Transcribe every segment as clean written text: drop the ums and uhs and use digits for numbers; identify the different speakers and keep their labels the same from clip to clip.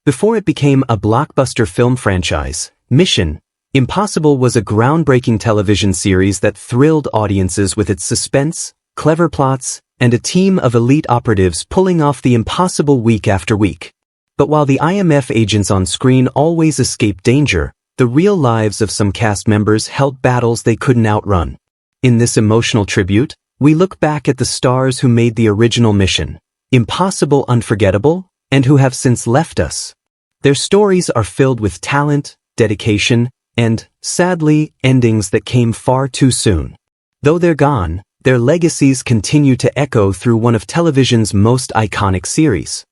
Speaker 1: Before it became a blockbuster film franchise, Mission: Impossible was a groundbreaking television series that thrilled audiences with its suspense, clever plots, and a team of elite operatives pulling off the impossible week after week. But while the IMF agents on screen always escaped danger, the real lives of some cast members held battles they couldn't outrun. In this emotional tribute, we look back at the stars who made the original Mission: Impossible unforgettable, and who have since left us. Their stories are filled with talent, dedication, and, sadly, endings that came far too soon. Though they're gone, their legacies continue to echo through one of television's most iconic series.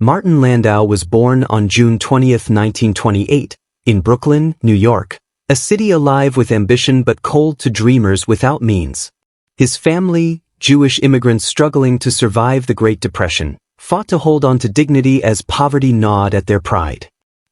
Speaker 1: Martin Landau was born on June 20, 1928, in Brooklyn, New York, a city alive with ambition but cold to dreamers without means. His family, Jewish immigrants struggling to survive the Great Depression, fought to hold on to dignity as poverty gnawed at their pride.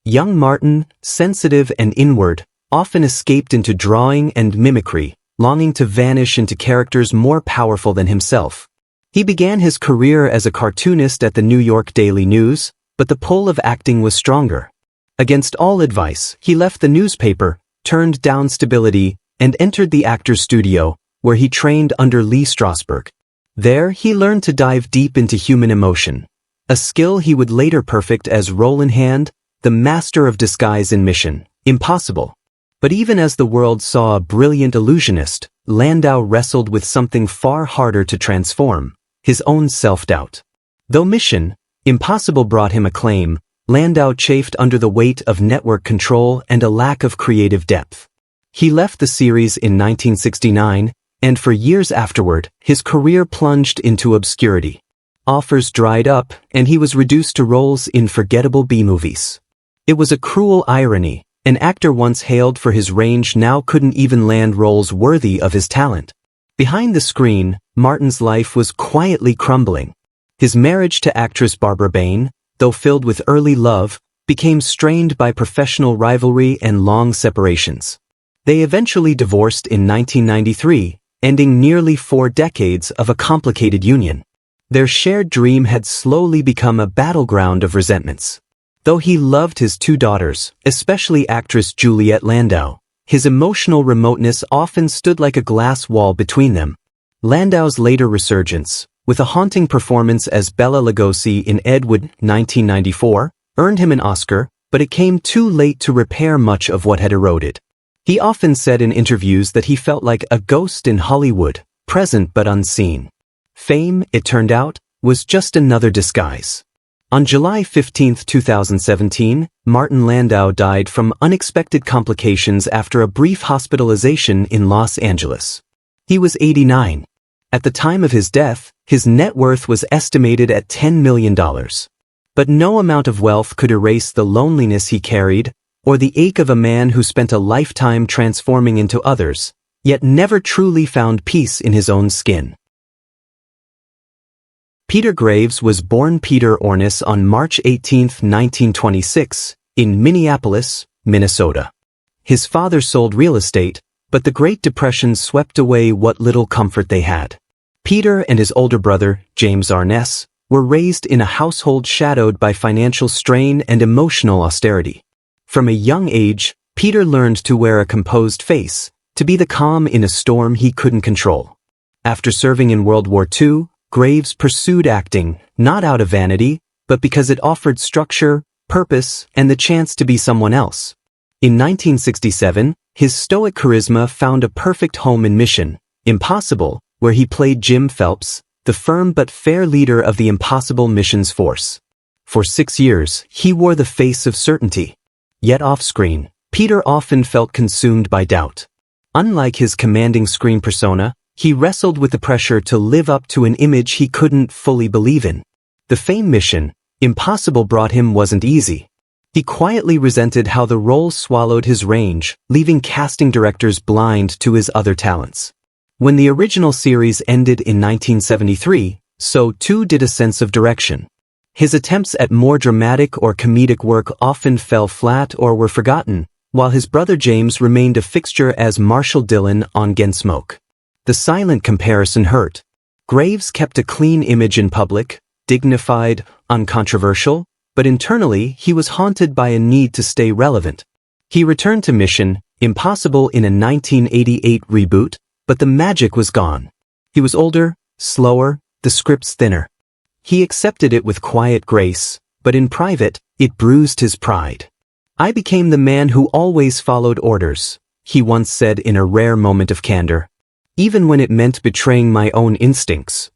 Speaker 1: Young Martin, sensitive and inward, often escaped into drawing and mimicry, longing to vanish into characters more powerful than himself. He began his career as a cartoonist at the New York Daily News, but the pull of acting was stronger. Against all advice, he left the newspaper, turned down stability, and entered the actor's studio, where he trained under Lee Strasberg. There, he learned to dive deep into human emotion, a skill he would later perfect as Roland Hand, the master of disguise in Mission: Impossible. But even as the world saw a brilliant illusionist, Landau wrestled with something far harder to transform: his own self-doubt. Though Mission: Impossible brought him acclaim, Landau chafed under the weight of network control and a lack of creative depth. He left the series in 1969, and for years afterward, his career plunged into obscurity. Offers dried up, and he was reduced to roles in forgettable B-movies. It was a cruel irony. An actor once hailed for his range now couldn't even land roles worthy of his talent. Behind the screen, Martin's life was quietly crumbling. His marriage to actress Barbara Bain, though filled with early love, became strained by professional rivalry and long separations. They eventually divorced in 1993, ending nearly 4 decades of a complicated union. Their shared dream had slowly become a battleground of resentments. Though he loved his 2 daughters, especially actress Juliette Landau, his emotional remoteness often stood like a glass wall between them. Landau's later resurgence, with a haunting performance as Bela Lugosi in Ed Wood, 1994, earned him an Oscar, but it came too late to repair much of what had eroded. He often said in interviews that he felt like a ghost in Hollywood, present but unseen. Fame, it turned out, was just another disguise. On July 15, 2017, Martin Landau died from unexpected complications after a brief hospitalization in Los Angeles. He was 89. At the time of his death, his net worth was estimated at $10 million. But no amount of wealth could erase the loneliness he carried, or the ache of a man who spent a lifetime transforming into others, yet never truly found peace in his own skin. Peter Graves was born Peter Ornish on March 18, 1926, in Minneapolis, Minnesota. His father sold real estate, but the Great Depression swept away what little comfort they had. Peter and his older brother, James Ornish, were raised in a household shadowed by financial strain and emotional austerity. From a young age, Peter learned to wear a composed face, to be the calm in a storm he couldn't control. After serving in World War II, Graves pursued acting, not out of vanity, but because it offered structure, purpose, and the chance to be someone else. In 1967, his stoic charisma found a perfect home in Mission: Impossible, where he played Jim Phelps, the firm but fair leader of the Impossible Missions Force. For 6 years, he wore the face of certainty. Yet off-screen, Peter often felt consumed by doubt. Unlike his commanding screen persona, he wrestled with the pressure to live up to an image he couldn't fully believe in. The fame Mission: Impossible brought him wasn't easy. He quietly resented how the role swallowed his range, leaving casting directors blind to his other talents. When the original series ended in 1973, so too did a sense of direction. His attempts at more dramatic or comedic work often fell flat or were forgotten, while his brother James remained a fixture as Marshall Dillon on Gunsmoke. The silent comparison hurt. Graves kept a clean image in public, dignified, uncontroversial, but internally he was haunted by a need to stay relevant. He returned to Mission Impossible in a 1988 reboot, but the magic was gone. He was older, slower, the scripts thinner. He accepted it with quiet grace, but in private, it bruised his pride. "I became the man who always followed orders," he once said in a rare moment of candor, "even when it meant betraying my own instincts."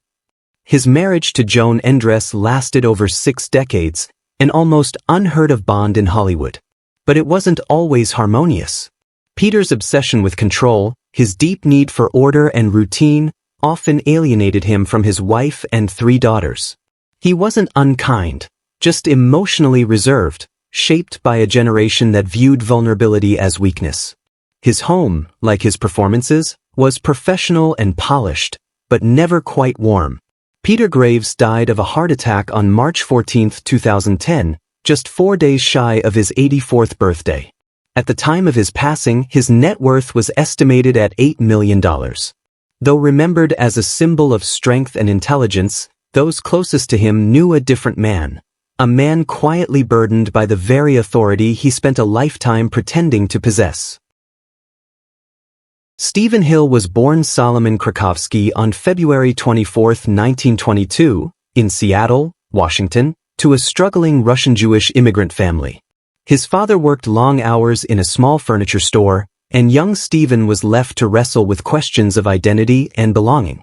Speaker 1: His marriage to Joan Endres lasted over 6 decades, an almost unheard-of bond in Hollywood. But it wasn't always harmonious. Peter's obsession with control, his deep need for order and routine, often alienated him from his wife and 3 daughters. He wasn't unkind, just emotionally reserved, shaped by a generation that viewed vulnerability as weakness. His home, like his performances, was professional and polished, but never quite warm. Peter Graves died of a heart attack on March 14, 2010, just 4 days shy of his 84th birthday. At the time of his passing, his net worth was estimated at $8 million. Though remembered as a symbol of strength and intelligence, those closest to him knew a different man. A man quietly burdened by the very authority he spent a lifetime pretending to possess. Stephen Hill was born Solomon Krakowski on February 24, 1922, in Seattle, Washington, to a struggling Russian-Jewish immigrant family. His father worked long hours in a small furniture store, and young Stephen was left to wrestle with questions of identity and belonging.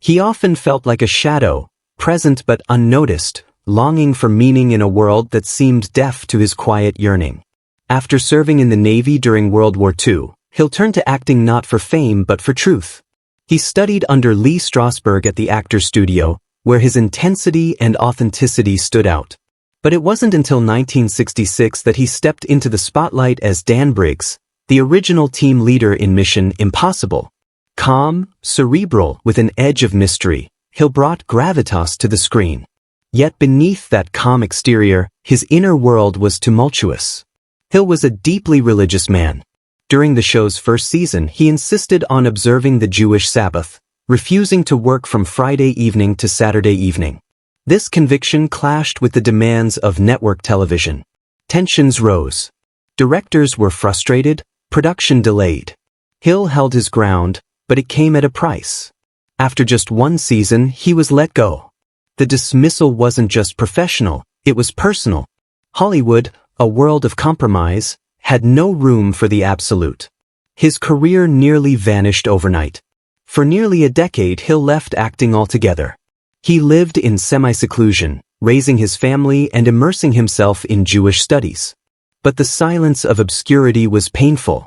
Speaker 1: He often felt like a shadow, present but unnoticed, longing for meaning in a world that seemed deaf to his quiet yearning. After serving in the Navy during World War II, Hill turned to acting not for fame but for truth. He studied under Lee Strasberg at the Actors Studio, where his intensity and authenticity stood out. But it wasn't until 1966 that he stepped into the spotlight as Dan Briggs, the original team leader in Mission Impossible. Calm, cerebral, with an edge of mystery, Hill brought gravitas to the screen. Yet beneath that calm exterior, his inner world was tumultuous. Hill was a deeply religious man. During the show's first season, he insisted on observing the Jewish Sabbath, refusing to work from Friday evening to Saturday evening. This conviction clashed with the demands of network television. Tensions rose. Directors were frustrated, production delayed. Hill held his ground, but it came at a price. After just 1 season, he was let go. The dismissal wasn't just professional, it was personal. Hollywood, a world of compromise, had no room for the absolute. His career nearly vanished overnight. For nearly a decade, Hill left acting altogether. He lived in semi-seclusion, raising his family and immersing himself in Jewish studies. But the silence of obscurity was painful.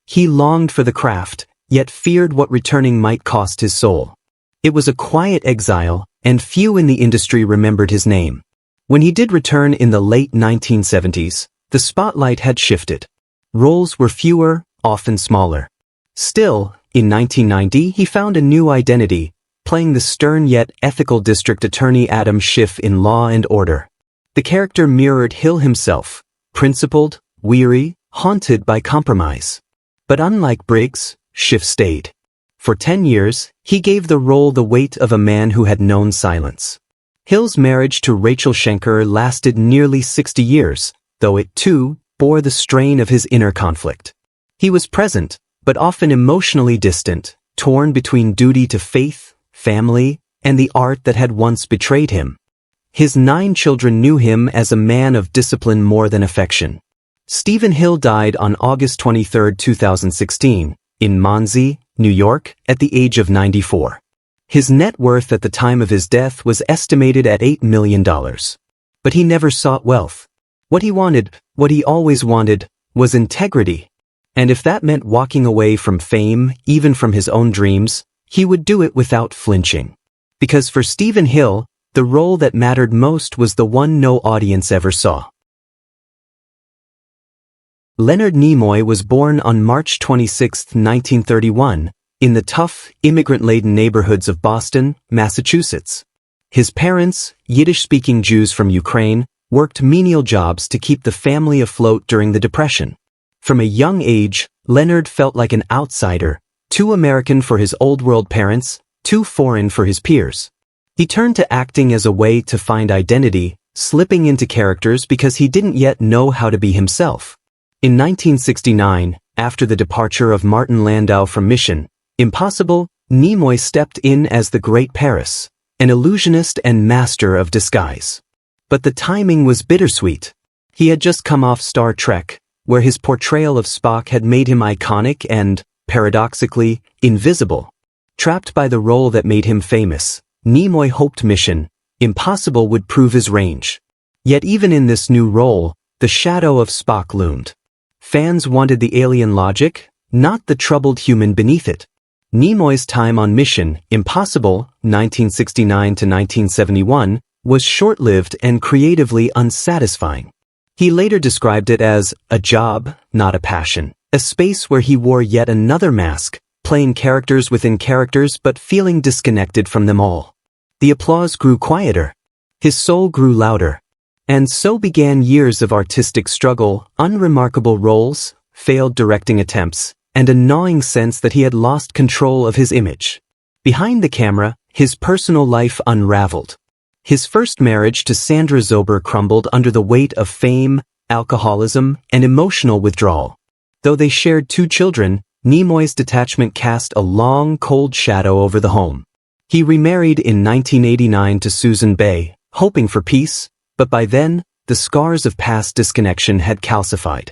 Speaker 1: He longed for the craft, yet feared what returning might cost his soul. It was a quiet exile, and few in the industry remembered his name. When he did return in the late 1970s, the spotlight had shifted. Roles were fewer, often smaller. Still, in 1990 he found a new identity, playing the stern yet ethical district attorney Adam Schiff in Law and Order. The character mirrored Hill himself, principled, weary, haunted by compromise. But unlike Briggs, Schiff stayed. For 10 years, he gave the role the weight of a man who had known silence. Hill's marriage to Rachel Schenker lasted nearly 60 years, though it too bore the strain of his inner conflict. He was present, but often emotionally distant, torn between duty to faith, family, and the art that had once betrayed him. His 9 children knew him as a man of discipline more than affection. Stephen Hill died on August 23, 2016, in Monsey, New York, at the age of 94. His net worth at the time of his death was estimated at $8 million. But he never sought wealth. What he wanted, what he always wanted, was integrity. And if that meant walking away from fame, even from his own dreams, he would do it without flinching. Because for Stephen Hill, the role that mattered most was the one no audience ever saw. Leonard Nimoy was born on March 26, 1931, in the tough, immigrant-laden neighborhoods of Boston, Massachusetts. His parents, Yiddish-speaking Jews from Ukraine, worked menial jobs to keep the family afloat during the Depression. From a young age, Leonard felt like an outsider, too American for his old-world parents, too foreign for his peers. He turned to acting as a way to find identity, slipping into characters because he didn't yet know how to be himself. In 1969, after the departure of Martin Landau from Mission Impossible, Nimoy stepped in as the Great Paris, an illusionist and master of disguise. But the timing was bittersweet. He had just come off Star Trek, where his portrayal of Spock had made him iconic and, paradoxically, invisible. Trapped by the role that made him famous, Nimoy hoped Mission Impossible would prove his range. Yet even in this new role, the shadow of Spock loomed. Fans wanted the alien logic, not the troubled human beneath it. Nimoy's time on Mission Impossible, 1969 to 1971, was short-lived and creatively unsatisfying. He later described it as a job, not a passion, a space where he wore yet another mask, playing characters within characters but feeling disconnected from them all. The applause grew quieter. His soul grew louder. And so began years of artistic struggle, unremarkable roles, failed directing attempts, and a gnawing sense that he had lost control of his image. Behind the camera, his personal life unraveled. His first marriage to Sandra Zober crumbled under the weight of fame, alcoholism, and emotional withdrawal. Though they shared 2 children, Nimoy's detachment cast a long, cold shadow over the home. He remarried in 1989 to Susan Bay, hoping for peace, but by then, the scars of past disconnection had calcified.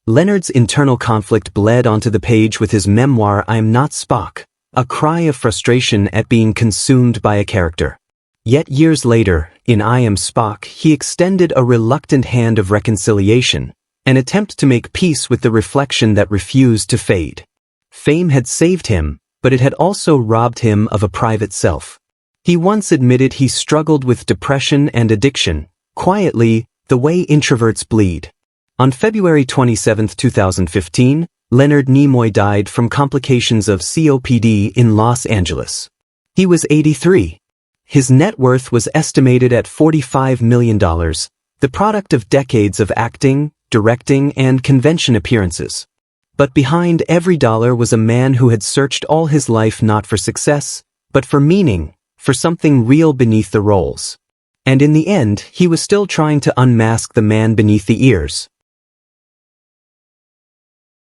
Speaker 1: Leonard's internal conflict bled onto the page with his memoir I'm Not Spock, a cry of frustration at being consumed by a character. Yet years later, in I Am Spock, he extended a reluctant hand of reconciliation, an attempt to make peace with the reflection that refused to fade. Fame had saved him, but it had also robbed him of a private self. He once admitted he struggled with depression and addiction, quietly, the way introverts bleed. On February 27, 2015, Leonard Nimoy died from complications of COPD in Los Angeles. He was 83. His net worth was estimated at $45 million, the product of decades of acting, directing, and convention appearances. But behind every dollar was a man who had searched all his life not for success, but for meaning, for something real beneath the roles. And in the end, he was still trying to unmask the man beneath the ears.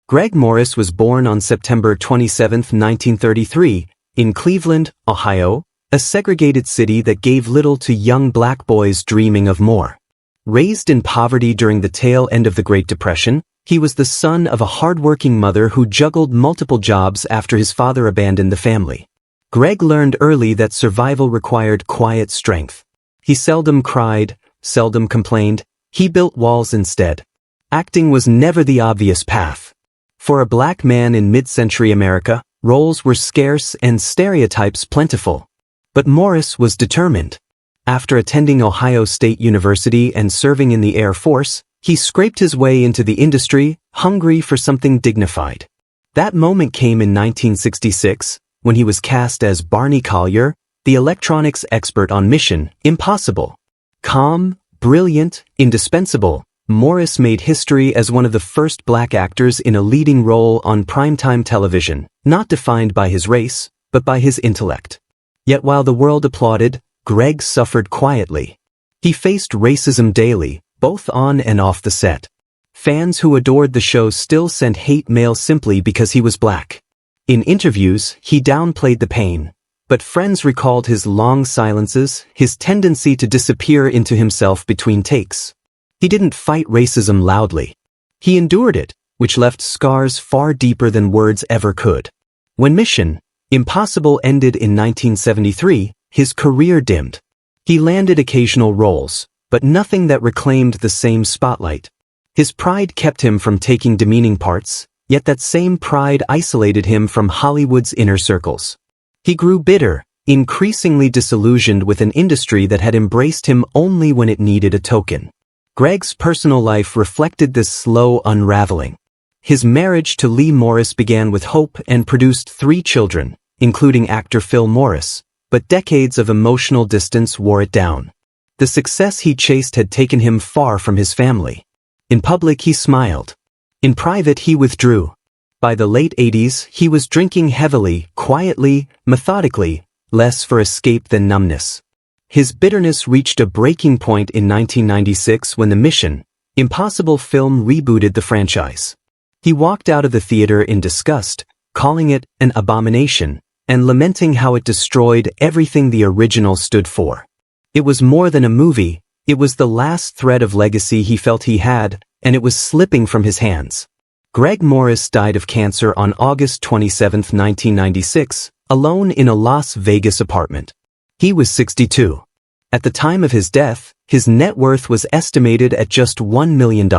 Speaker 1: Greg Morris was born on September 27, 1933, in Cleveland, Ohio, a segregated city that gave little to young black boys dreaming of more. Raised in poverty during the tail end of the Great Depression, he was the son of a hard-working mother who juggled multiple jobs after his father abandoned the family. Greg learned early that survival required quiet strength. He seldom cried, seldom complained, he built walls instead. Acting was never the obvious path. For a black man in mid-century America, roles were scarce and stereotypes plentiful. But Morris was determined. After attending Ohio State University and serving in the Air Force, he scraped his way into the industry, hungry for something dignified. That moment came in 1966, when he was cast as Barney Collier, the electronics expert on Mission Impossible. Calm, brilliant, indispensable, Morris made history as one of the first black actors in a leading role on primetime television, not defined by his race, but by his intellect. Yet while the world applauded, Greg suffered quietly. He faced racism daily, both on and off the set. Fans who adored the show still sent hate mail simply because he was black. In interviews, he downplayed the pain. But friends recalled his long silences, his tendency to disappear into himself between takes. He didn't fight racism loudly. He endured it, which left scars far deeper than words ever could. When Mission Impossible ended in 1973, his career dimmed. He landed occasional roles, but nothing that reclaimed the same spotlight. His pride kept him from taking demeaning parts, yet that same pride isolated him from Hollywood's inner circles. He grew bitter, increasingly disillusioned with an industry that had embraced him only when it needed a token. Greg's personal life reflected this slow unraveling. His marriage to Lee Morris began with hope and produced 3 children, including actor Phil Morris, but decades of emotional distance wore it down. The success he chased had taken him far from his family. In public he smiled. In private he withdrew. By the late 80s, he was drinking heavily, quietly, methodically, less for escape than numbness. his bitterness reached a breaking point in 1996 when the Mission: Impossible film rebooted the franchise. He walked out of the theater in disgust, calling it an abomination, and lamenting how it destroyed everything the original stood for. It was more than a movie, it was the last thread of legacy he felt he had, and it was slipping from his hands. Greg Morris died of cancer on August 27, 1996, alone in a Las Vegas apartment. He was 62. At the time of his death, his net worth was estimated at just $1 million.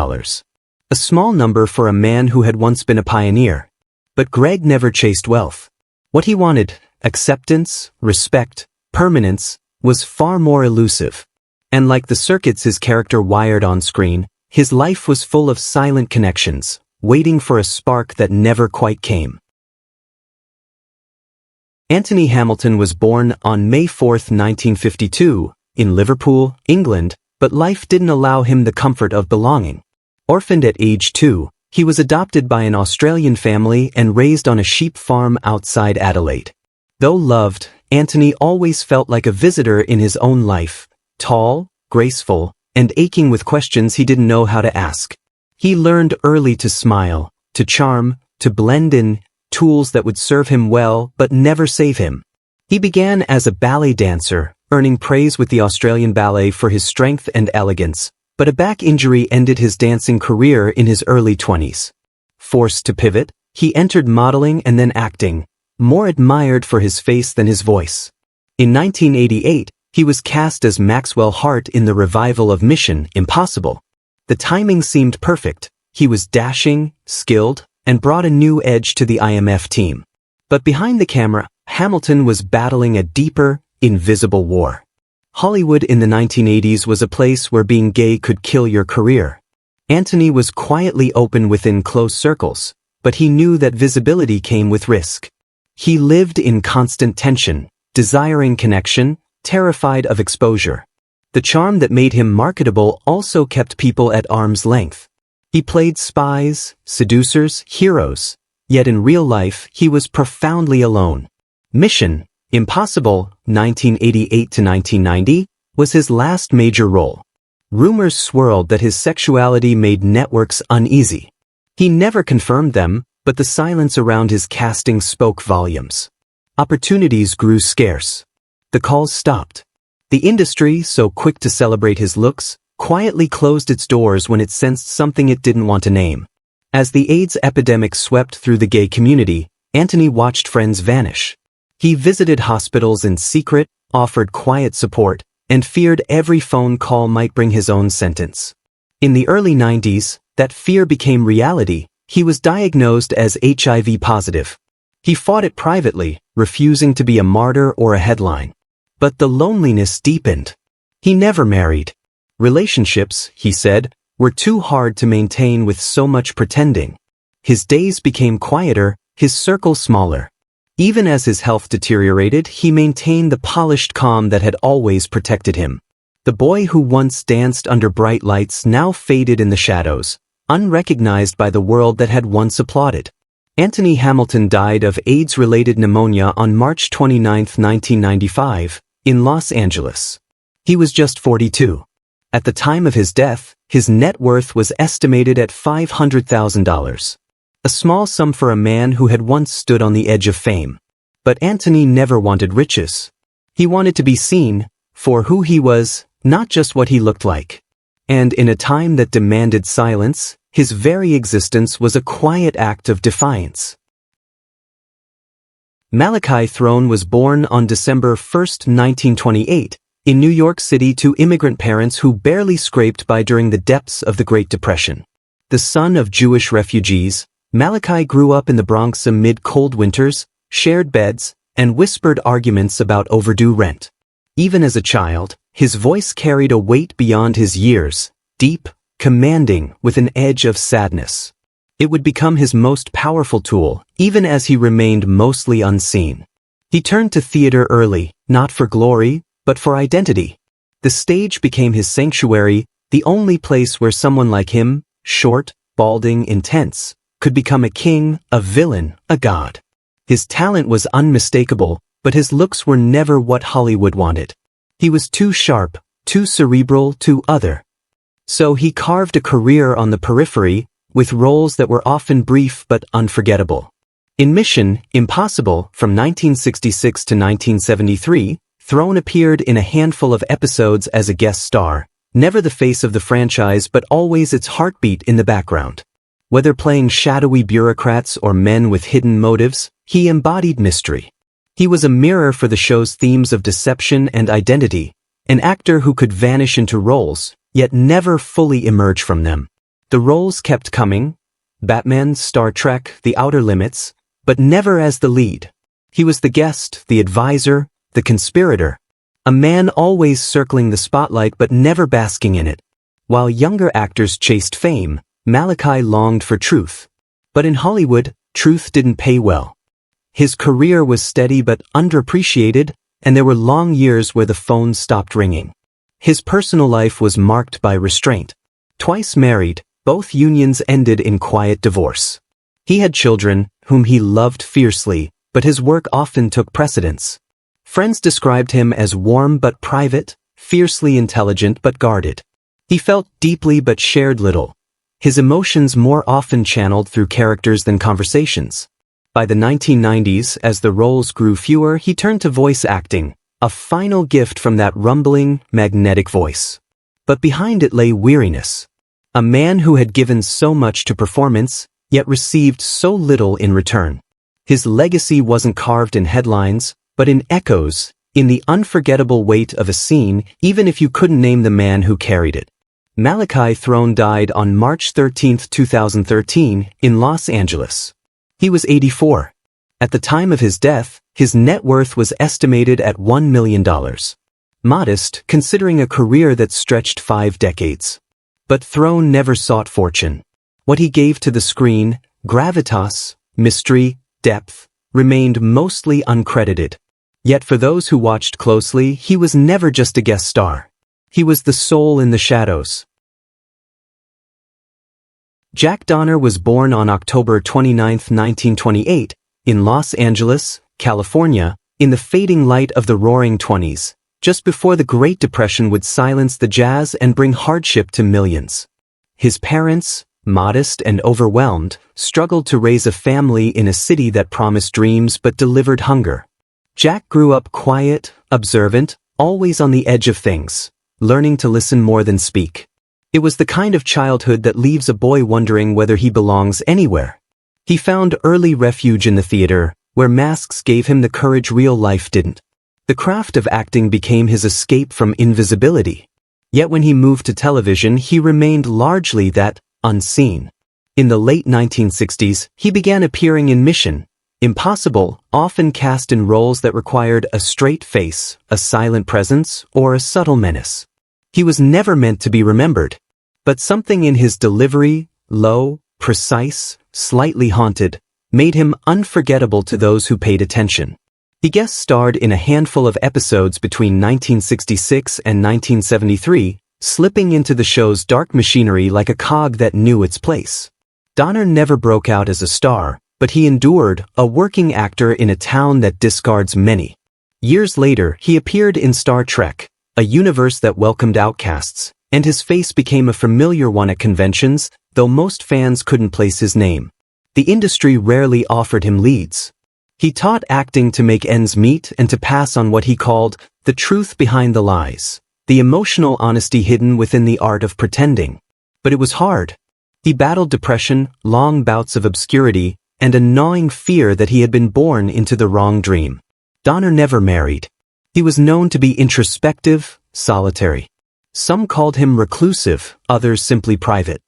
Speaker 1: A small number for a man who had once been a pioneer. But Greg never chased wealth. What he wanted, acceptance, respect, permanence, was far more elusive. And like the circuits his character wired on screen, his life was full of silent connections, waiting for a spark that never quite came. Anthony Hamilton was born on May 4, 1952, in Liverpool, England, but life didn't allow him the comfort of belonging. Orphaned at age 2, he was adopted by an Australian family and raised on a sheep farm outside Adelaide. Though loved, Anthony always felt like a visitor in his own life, tall, graceful, and aching with questions he didn't know how to ask. He learned early to smile, to charm, to blend in, tools that would serve him well but never save him. He began as a ballet dancer, earning praise with the Australian Ballet for his strength and elegance, but a back injury ended his dancing career in his early 20s. Forced to pivot, he entered modeling and then acting, more admired for his face than his voice. In 1988, he was cast as Maxwell Hart in the revival of Mission: Impossible. The timing seemed perfect. He was dashing, skilled, and brought a new edge to the IMF team. But behind the camera, Hamilton was battling a deeper, invisible war. Hollywood in the 1980s was a place where being gay could kill your career. Anthony was quietly open within close circles, but he knew that visibility came with risk. He lived in constant tension, desiring connection, terrified of exposure. The charm that made him marketable also kept people at arm's length. He played spies, seducers, heroes, yet in real life he was profoundly alone. Mission: Impossible, 1988 to 1990, was his last major role. Rumors swirled that his sexuality made networks uneasy. He never confirmed them, but the silence around his casting spoke volumes. Opportunities grew scarce. The calls stopped. The industry, so quick to celebrate his looks, quietly closed its doors when it sensed something it didn't want to name. As the AIDS epidemic swept through the gay community, Anthony watched friends vanish. He visited hospitals in secret, offered quiet support, and feared every phone call might bring his own sentence. In the early 90s, that fear became reality. He was diagnosed as HIV positive. He fought it privately, refusing to be a martyr or a headline. But the loneliness deepened. He never married. Relationships, he said, were too hard to maintain with so much pretending. His days became quieter, his circle smaller. Even as his health deteriorated, he maintained the polished calm that had always protected him. The boy who once danced under bright lights now faded in the shadows, unrecognized by the world that had once applauded. Anthony Hamilton died of AIDS-related pneumonia on March 29, 1995, in Los Angeles. He was just 42. At the time of his death, his net worth was estimated at $500,000. A small sum for a man who had once stood on the edge of fame. But Anthony never wanted riches. He wanted to be seen for who he was, not just what he looked like. And in a time that demanded silence, his very existence was a quiet act of defiance. Malachi Throne was born on December 1, 1928, in New York City to immigrant parents who barely scraped by during the depths of the Great Depression. The son of Jewish refugees, Malachi grew up in the Bronx amid cold winters, shared beds, and whispered arguments about overdue rent. Even as a child, his voice carried a weight beyond his years, deep, commanding, with an edge of sadness. It would become his most powerful tool, even as he remained mostly unseen. He turned to theater early, not for glory, but for identity. The stage became his sanctuary, the only place where someone like him, short, balding, intense, could become a king, a villain, a god. His talent was unmistakable, but his looks were never what Hollywood wanted. He was too sharp, too cerebral, too other. So he carved a career on the periphery, with roles that were often brief but unforgettable. In Mission Impossible, from 1966 to 1973, Throne appeared in a handful of episodes as a guest star, never the face of the franchise but always its heartbeat in the background. Whether playing shadowy bureaucrats or men with hidden motives, he embodied mystery. He was a mirror for the show's themes of deception and identity, an actor who could vanish into roles, yet never fully emerge from them. The roles kept coming: Batman, Star Trek, The Outer Limits, but never as the lead. He was the guest, the advisor, the conspirator. A man always circling the spotlight but never basking in it. While younger actors chased fame, Malachi longed for truth. But in Hollywood, truth didn't pay well. His career was steady but underappreciated, and there were long years where the phone stopped ringing. His personal life was marked by restraint. Twice married, both unions ended in quiet divorce. He had children, whom he loved fiercely, but his work often took precedence. Friends described him as warm but private, fiercely intelligent but guarded. He felt deeply but shared little. His emotions more often channeled through characters than conversations. By the 1990s, as the roles grew fewer, he turned to voice acting, a final gift from that rumbling, magnetic voice. But behind it lay weariness. A man who had given so much to performance, yet received so little in return. His legacy wasn't carved in headlines, but in echoes, in the unforgettable weight of a scene, even if you couldn't name the man who carried it. Malachi Throne died on March 13, 2013, in Los Angeles. He was 84. At the time of his death, his net worth was estimated at $1 million. Modest, considering a career that stretched 5 decades. But Throne never sought fortune. What he gave to the screen, gravitas, mystery, depth, remained mostly uncredited. Yet for those who watched closely, he was never just a guest star. He was the soul in the shadows. Jack Donner was born on October 29, 1928, in Los Angeles, California, in the fading light of the Roaring '20s, just before the Great Depression would silence the jazz and bring hardship to millions. His parents, modest and overwhelmed, struggled to raise a family in a city that promised dreams but delivered hunger. Jack grew up quiet, observant, always on the edge of things, learning to listen more than speak. It was the kind of childhood that leaves a boy wondering whether he belongs anywhere. He found early refuge in the theater, where masks gave him the courage real life didn't. The craft of acting became his escape from invisibility. Yet when he moved to television, he remained largely that, unseen. In the late 1960s, he began appearing in Mission Impossible, often cast in roles that required a straight face, a silent presence, or a subtle menace. He was never meant to be remembered. But something in his delivery, low, precise, slightly haunted, made him unforgettable to those who paid attention. He guest starred in a handful of episodes between 1966 and 1973, slipping into the show's dark machinery like a cog that knew its place. Donner never broke out as a star, but he endured, a working actor in a town that discards many. Years later, he appeared in Star Trek, a universe that welcomed outcasts, and his face became a familiar one at conventions, though most fans couldn't place his name. The industry rarely offered him leads. He taught acting to make ends meet and to pass on what he called the truth behind the lies, the emotional honesty hidden within the art of pretending. But it was hard. He battled depression, long bouts of obscurity, and a gnawing fear that he had been born into the wrong dream. Donner never married. He was known to be introspective, solitary. Some called him reclusive, others simply private.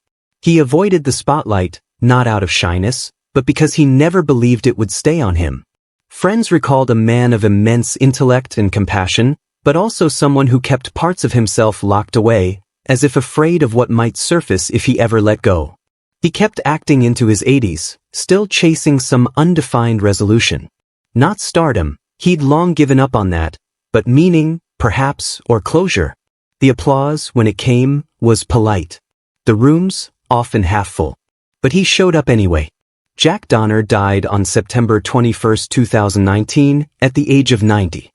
Speaker 1: He avoided the spotlight, not out of shyness, but because he never believed it would stay on him. Friends recalled a man of immense intellect and compassion, but also someone who kept parts of himself locked away, as if afraid of what might surface if he ever let go. He kept acting into his 80s, still chasing some undefined resolution. Not stardom, he'd long given up on that, but meaning, perhaps, or closure. The applause, when it came, was polite. The rooms, often half full. But he showed up anyway. Jack Donner died on September 21, 2019, at the age of 90.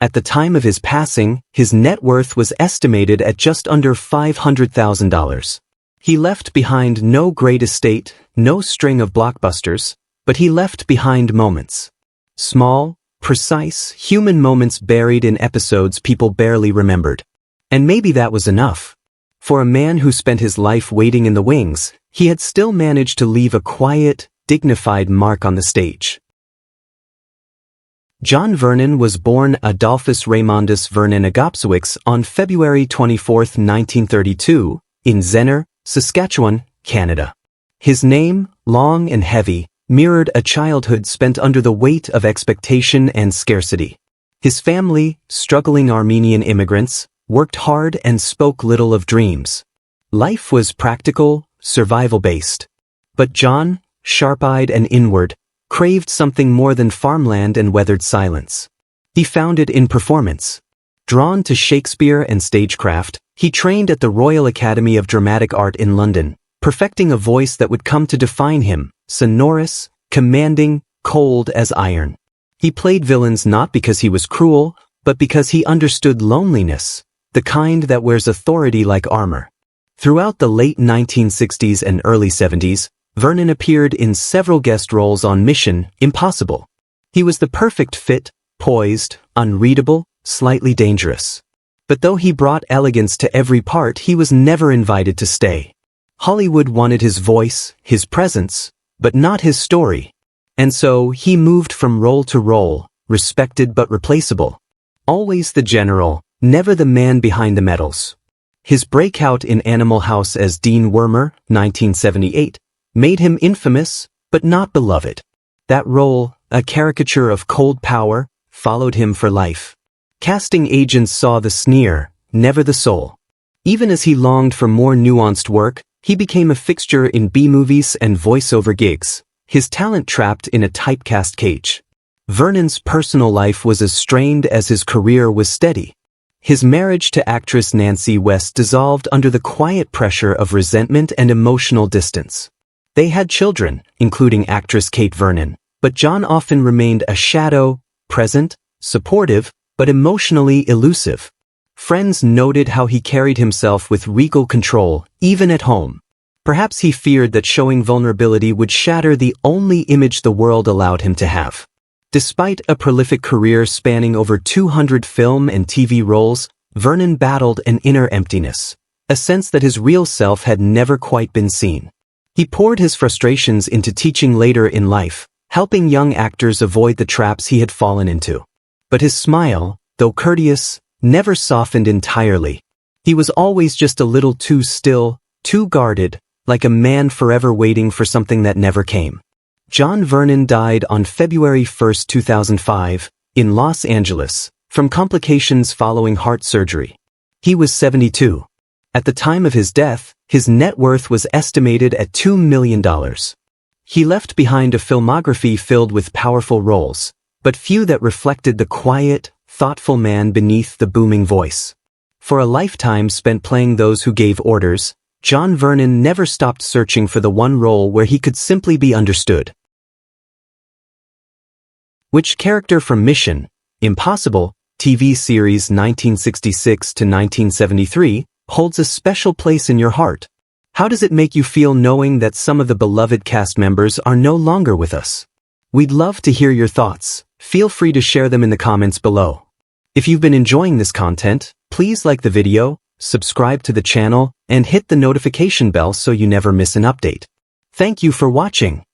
Speaker 1: At the time of his passing, his net worth was estimated at just under $500,000. He left behind no great estate, no string of blockbusters, but he left behind moments. Small, precise, human moments buried in episodes people barely remembered. And maybe that was enough. For a man who spent his life waiting in the wings, he had still managed to leave a quiet, dignified mark on the stage. John Vernon was born Adolphus Raymondus Vernon Agopsowicz on February 24, 1932, in Zenner, Saskatchewan, Canada. His name, long and heavy, mirrored a childhood spent under the weight of expectation and scarcity. His family, struggling Armenian immigrants, worked hard and spoke little of dreams. Life was practical, survival-based. But John, sharp-eyed and inward, craved something more than farmland and weathered silence. He found it in performance. Drawn to Shakespeare and stagecraft, he trained at the Royal Academy of Dramatic Art in London, perfecting a voice that would come to define him, sonorous, commanding, cold as iron. He played villains not because he was cruel, but because he understood loneliness, the kind that wears authority like armor. Throughout the late 1960s and early 70s, Vernon appeared in several guest roles on Mission: Impossible. He was the perfect fit, poised, unreadable, slightly dangerous. But though he brought elegance to every part, he was never invited to stay. Hollywood wanted his voice, his presence, but not his story. And so he moved from role to role, respected but replaceable. Always the general, never the man behind the medals. His breakout in Animal House as Dean Wormer, 1978, made him infamous, but not beloved. That role, a caricature of cold power, followed him for life. Casting agents saw the sneer, never the soul. Even as he longed for more nuanced work, he became a fixture in B-movies and voiceover gigs, his talent trapped in a typecast cage. Vernon's personal life was as strained as his career was steady. His marriage to actress Nancy West dissolved under the quiet pressure of resentment and emotional distance. They had children, including actress Kate Vernon, but John often remained a shadow, present, supportive, but emotionally elusive. Friends noted how he carried himself with regal control, even at home. Perhaps he feared that showing vulnerability would shatter the only image the world allowed him to have. Despite a prolific career spanning over 200 film and TV roles, Vernon battled an inner emptiness, a sense that his real self had never quite been seen. He poured his frustrations into teaching later in life, helping young actors avoid the traps he had fallen into. But his smile, though courteous, never softened entirely. He was always just a little too still, too guarded, like a man forever waiting for something that never came. John Vernon died on February 1, 2005, in Los Angeles, from complications following heart surgery. He was 72. At the time of his death, his net worth was estimated at $2 million. He left behind a filmography filled with powerful roles, but few that reflected the quiet, thoughtful man beneath the booming voice. For a lifetime spent playing those who gave orders, John Vernon never stopped searching for the one role where he could simply be understood. Which character from Mission: Impossible, TV series 1966 to 1973, holds a special place in your heart? How does it make you feel knowing that some of the beloved cast members are no longer with us? We'd love to hear your thoughts. Feel free to share them in the comments below. If you've been enjoying this content, please like the video, subscribe to the channel, and hit the notification bell so you never miss an update. Thank you for watching.